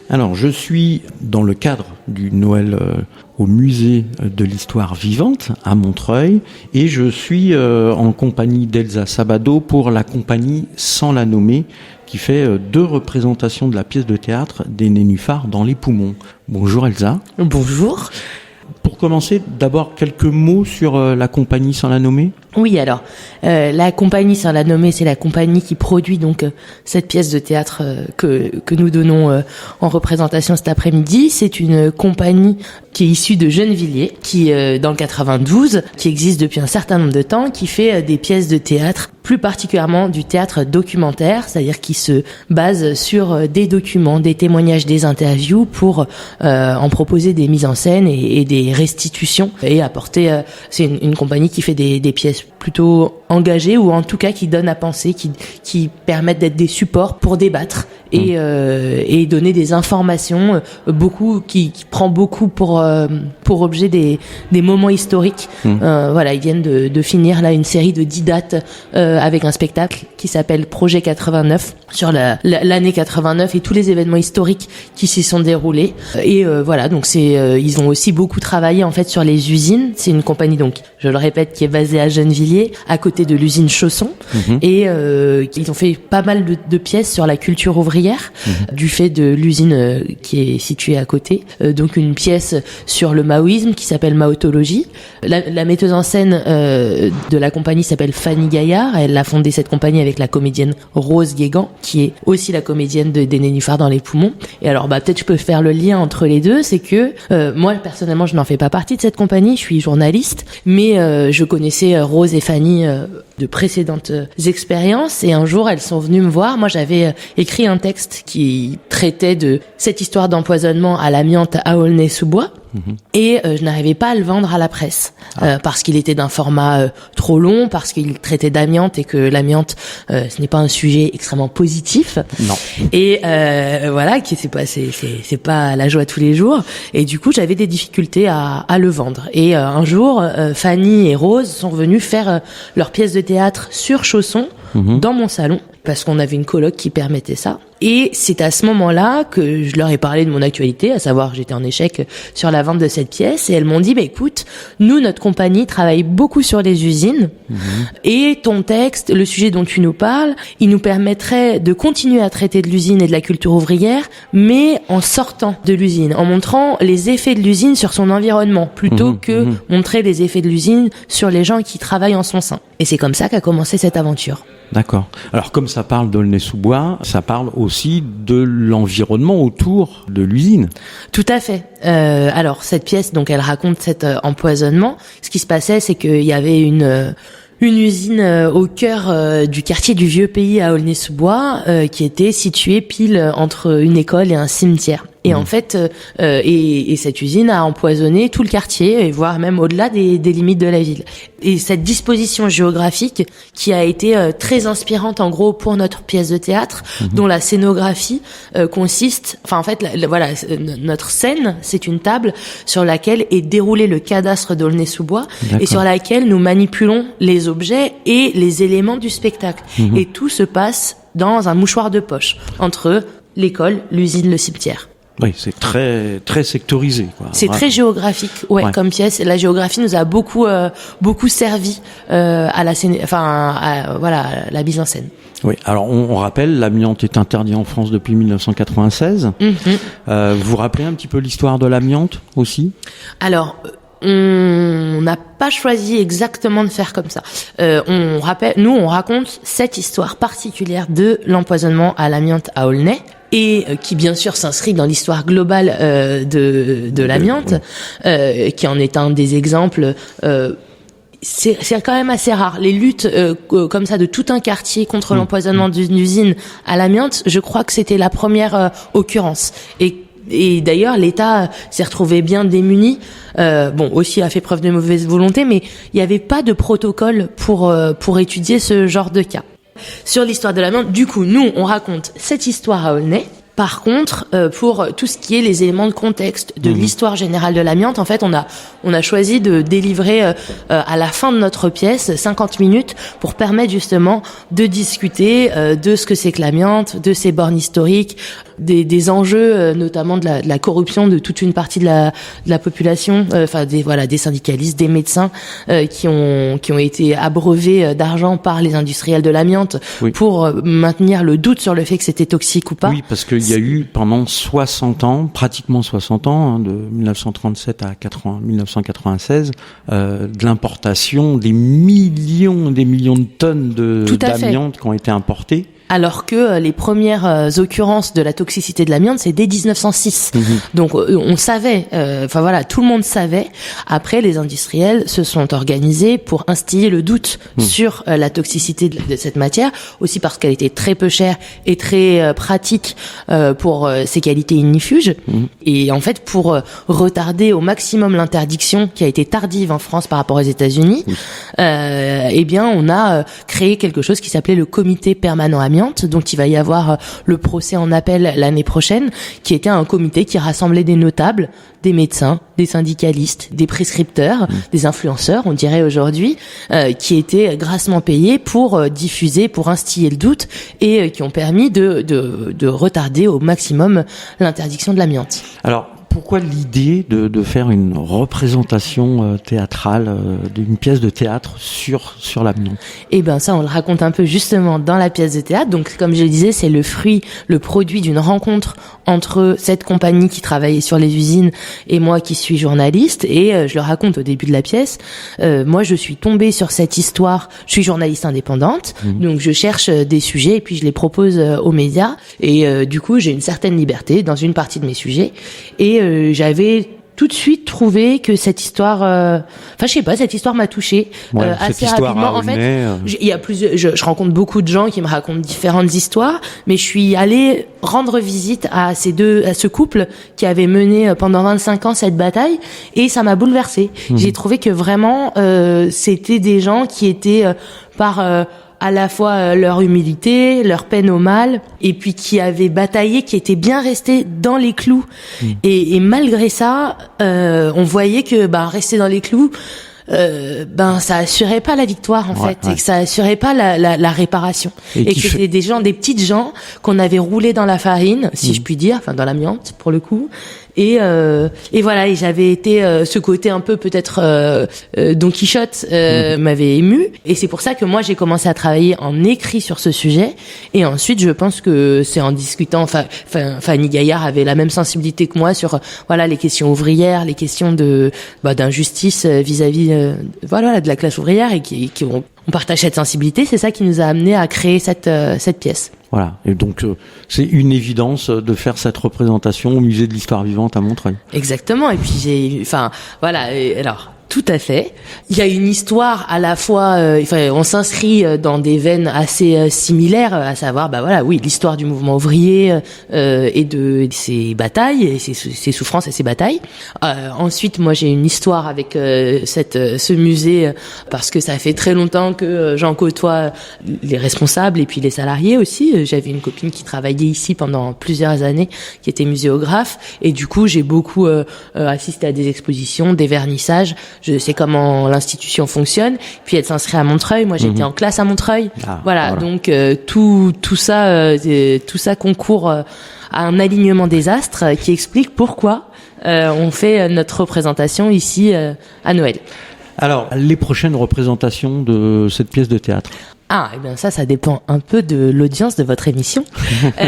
Alors, je suis dans le cadre du Noël au musée de l'histoire vivante à Montreuil et je suis en compagnie d'Elsa Sabado pour la compagnie Sans la nommer qui fait 2 représentations de la pièce de théâtre des Nénuphars dans les poumons. Bonjour Elsa. Bonjour. Pour commencer, d'abord quelques mots sur la compagnie Sans la nommer. Oui, alors, la compagnie Sans la nommer, c'est la compagnie qui produit donc cette pièce de théâtre que nous donnons en représentation cet après-midi. C'est une compagnie qui est issue de Gennevilliers, qui dans le 92, qui existe depuis un certain nombre de temps, qui fait des pièces de théâtre, plus particulièrement du théâtre documentaire, c'est-à-dire qui se base sur des documents, des témoignages, des interviews pour en proposer des mises en scène et des restitutions et apporter. C'est une compagnie qui fait des pièces plutôt engagées ou en tout cas qui donnent à penser, qui permettent d'être des supports pour débattre et donner des informations, qui prend beaucoup pour objet des moments historiques. Voilà, ils viennent de finir là une série de 10 dates avec un spectacle qui s'appelle Projet 89 sur l'année 89 et tous les événements historiques qui s'y sont déroulés. Et voilà, donc ils ont aussi beaucoup travaillé en fait sur les usines. C'est une compagnie donc, je le répète, qui est basée à Gennevilliers, à côté de l'usine Chausson. Et ils ont fait pas mal de pièces sur la culture ouvrière du fait de l'usine qui est située à côté. Donc une pièce sur le maoïsme qui s'appelle Maotologie. La metteuse en scène de la compagnie s'appelle Fanny Gaillard. Elle a fondé cette compagnie avec la comédienne Rose Guégan, qui est aussi la comédienne des Nénuphars dans les poumons. Et alors peut-être je peux faire le lien entre les deux, c'est que moi personnellement je n'en fais pas partie de cette compagnie, je suis journaliste, mais je connaissais Rose et Fanny de précédentes expériences et un jour elles sont venues me voir. Moi j'avais écrit un texte qui traitait de cette histoire d'empoisonnement à l'amiante à Aulnay-sous-Bois. Et je n'arrivais pas à le vendre à la presse parce qu'il était d'un format trop long, parce qu'il traitait d'amiante et que l'amiante ce n'est pas un sujet extrêmement positif. Non. Et voilà, c'est pas la joie tous les jours. Et du coup, j'avais des difficultés à le vendre. Et un jour, Fanny et Rose sont venues faire leur pièce de théâtre sur Chausson dans mon salon parce qu'on avait une coloc qui permettait ça. Et c'est à ce moment-là que je leur ai parlé de mon actualité, à savoir que j'étais en échec sur la vente de cette pièce. Et elles m'ont dit, écoute, nous, notre compagnie travaille beaucoup sur les usines. Et ton texte, le sujet dont tu nous parles, il nous permettrait de continuer à traiter de l'usine et de la culture ouvrière, mais en sortant de l'usine, en montrant les effets de l'usine sur son environnement, plutôt que montrer les effets de l'usine sur les gens qui travaillent en son sein. Et c'est comme ça qu'a commencé cette aventure. D'accord. Alors comme ça parle d'Aulnay-sous-Bois, ça parle aussi de l'environnement autour de l'usine. Tout à fait. Alors cette pièce, donc elle raconte cet empoisonnement. Ce qui se passait, c'est qu'il y avait une usine au cœur du quartier du Vieux-Pays à Aulnay-sous-Bois qui était située pile entre une école et un cimetière. Et en fait, et cette usine a empoisonné tout le quartier, et voire même au-delà des limites de la ville. Et cette disposition géographique qui a été très inspirante en gros pour notre pièce de théâtre, dont la scénographie consiste, enfin en fait, voilà, notre scène, c'est une table sur laquelle est déroulé le cadastre d'Aulnay-sous-Bois et sur laquelle nous manipulons les objets et les éléments du spectacle. Et tout se passe dans un mouchoir de poche entre l'école, l'usine, le cimetière. Oui, c'est très très sectorisé, quoi. C'est très géographique, comme pièce. La géographie nous a beaucoup servi à la scène, à la mise en scène. Oui. Alors on rappelle, l'amiante est interdit en France depuis 1996. Vous rappelez un petit peu l'histoire de l'amiante aussi ? Alors. On n'a pas choisi exactement de faire comme ça. On raconte cette histoire particulière de l'empoisonnement à l'amiante à Aulnay. Et qui bien sûr s'inscrit dans l'histoire globale de l'amiante, qui en est un des exemples. C'est quand même assez rare. Les luttes comme ça de tout un quartier contre l'empoisonnement d'une usine à l'amiante, je crois que c'était la première occurrence. Et d'ailleurs, l'État s'est retrouvé bien démuni. Aussi a fait preuve de mauvaise volonté, mais il n'y avait pas de protocole pour étudier ce genre de cas. Sur l'histoire de l'amiante, du coup, nous, on raconte cette histoire à Aulnay. Par contre, pour tout ce qui est les éléments de contexte de l'histoire générale de l'amiante, en fait, on a choisi de délivrer à la fin de notre pièce 50 minutes pour permettre justement de discuter de ce que c'est que l'amiante, de ses bornes historiques, des enjeux, notamment de la corruption de toute une partie de la population, des syndicalistes, des médecins qui ont été abreuvés d'argent par les industriels de l'amiante pour maintenir le doute sur le fait que c'était toxique ou pas. Oui, parce qu'il y a eu pendant 60 ans, pratiquement 60 ans, de 1937 à 1996, de l'importation des millions de tonnes d'amiante qui ont été importées. Alors que les premières occurrences de la toxicité de l'amiante, c'est dès 1906. Donc on savait, tout le monde savait. Après, les industriels se sont organisés pour instiller le doute sur la toxicité de cette matière, aussi parce qu'elle était très peu chère et très pratique pour ses qualités ignifuges. Et en fait, pour retarder au maximum l'interdiction qui a été tardive en France par rapport aux États-Unis, on a créé quelque chose qui s'appelait le comité permanent amiante. Donc il va y avoir le procès en appel l'année prochaine, qui était un comité qui rassemblait des notables, des médecins, des syndicalistes, des prescripteurs, des influenceurs, on dirait aujourd'hui, qui étaient grassement payés pour diffuser, pour instiller le doute, et qui ont permis de retarder au maximum l'interdiction de l'amiante. Alors, pourquoi l'idée de faire une représentation théâtrale d'une pièce de théâtre sur l'amiante? Eh ben ça, on le raconte un peu justement dans la pièce de théâtre. Donc, comme je le disais, c'est le produit d'une rencontre entre cette compagnie qui travaillait sur les usines et moi qui suis journaliste. Et je le raconte au début de la pièce. Moi, je suis tombée sur cette histoire. Je suis journaliste indépendante, donc je cherche des sujets et puis je les propose aux médias. Et du coup, j'ai une certaine liberté dans une partie de mes sujets. Et j'avais tout de suite trouvé que cette histoire, cette histoire m'a touchée assez rapidement. En fait, il y a je rencontre beaucoup de gens qui me racontent différentes histoires, mais je suis allée rendre visite à ce couple qui avait mené pendant 25 ans cette bataille, et ça m'a bouleversée. J'ai trouvé que vraiment, c'était des gens qui étaient à la fois leur humilité, leur peine au mal, et puis qui avaient bataillé, qui étaient bien restés dans les clous. Et malgré ça, on voyait que rester dans les clous, ça assurait pas la victoire et que ça assurait pas la réparation, et que c'était des petites gens qu'on avait roulés dans la farine, si je puis dire, dans l'amiante pour le coup. Et voilà, et j'avais été ce côté un peu peut-être Don Quichotte m'avait ému, et c'est pour ça que moi j'ai commencé à travailler en écrit sur ce sujet. Et ensuite, je pense que c'est en discutant, Fanny Gaillard avait la même sensibilité que moi sur les questions ouvrières, les questions d'injustice vis-à-vis de la classe ouvrière, et on partage cette sensibilité. C'est ça qui nous a amené à créer cette pièce. Voilà, et donc c'est une évidence de faire cette représentation au musée de l'histoire vivante à Montreuil. Exactement, et puis alors tout à fait. Il y a une histoire à la fois, on s'inscrit dans des veines assez similaires, à savoir, l'histoire du mouvement ouvrier et de ses batailles, et ses souffrances et ses batailles. Ensuite, moi, j'ai une histoire avec ce musée, parce que ça fait très longtemps que j'en côtoie les responsables et puis les salariés aussi. J'avais une copine qui travaillait ici pendant plusieurs années, qui était muséographe, et du coup, j'ai beaucoup assisté à des expositions, des vernissages. Je sais comment l'institution fonctionne. Puis elle s'inscrit à Montreuil. Moi, j'étais en classe à Montreuil. Voilà. Donc tout ça concourt à un alignement des astres qui explique pourquoi on fait notre représentation ici à Noël. Alors, les prochaines représentations de cette pièce de théâtre? Ça dépend un peu de l'audience de votre émission. Ça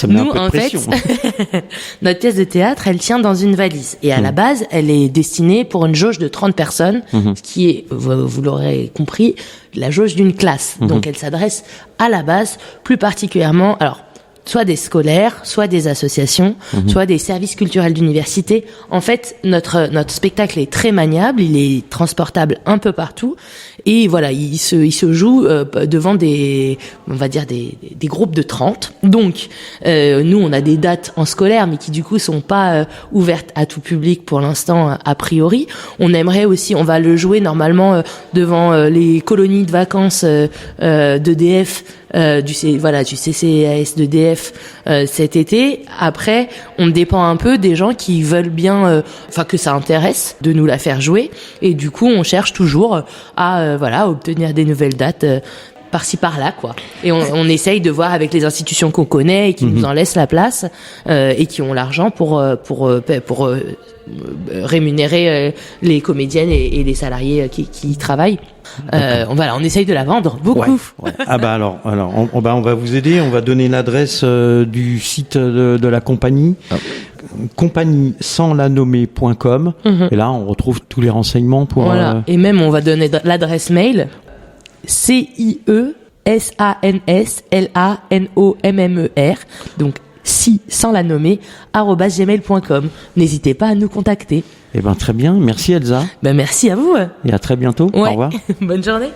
met un peu de pression. Notre pièce de théâtre, elle tient dans une valise. Et à la base, elle est destinée pour une jauge de 30 personnes, ce qui est, vous l'aurez compris, la jauge d'une classe. Donc elle s'adresse à la base, plus particulièrement, soit des scolaires, soit des associations, soit des services culturels d'université. En fait, notre spectacle est très maniable, il est transportable un peu partout, et voilà, il se joue devant des groupes de 30. Donc, nous, on a des dates en scolaire, mais qui du coup sont pas ouvertes à tout public pour l'instant, a priori. On aimerait aussi, on va le jouer normalement devant les colonies de vacances d'EDF, du CCAS d'EDF cet été. Après, on dépend un peu des gens qui veulent bien, que ça intéresse de nous la faire jouer, et du coup, on cherche toujours à obtenir des nouvelles dates par-ci par-là, quoi. Et on essaye de voir avec les institutions qu'on connaît et qui nous en laissent la place et qui ont l'argent pour rémunérer les comédiennes et les salariés qui y travaillent. On essaye de la vendre beaucoup. Ouais. Ah bah alors on va vous aider, on va donner l'adresse du site de la compagnie. Compagnie sans la nommer.com et là on retrouve tous les renseignements pour voilà. Et même on va donner l'adresse mail CIESANSLANOMMER, donc si sans la nommer @gmail.com. N'hésitez pas à nous contacter. Eh ben très bien, merci Elsa. Ben merci à vous. Et à très bientôt. Ouais. Au revoir. Bonne journée.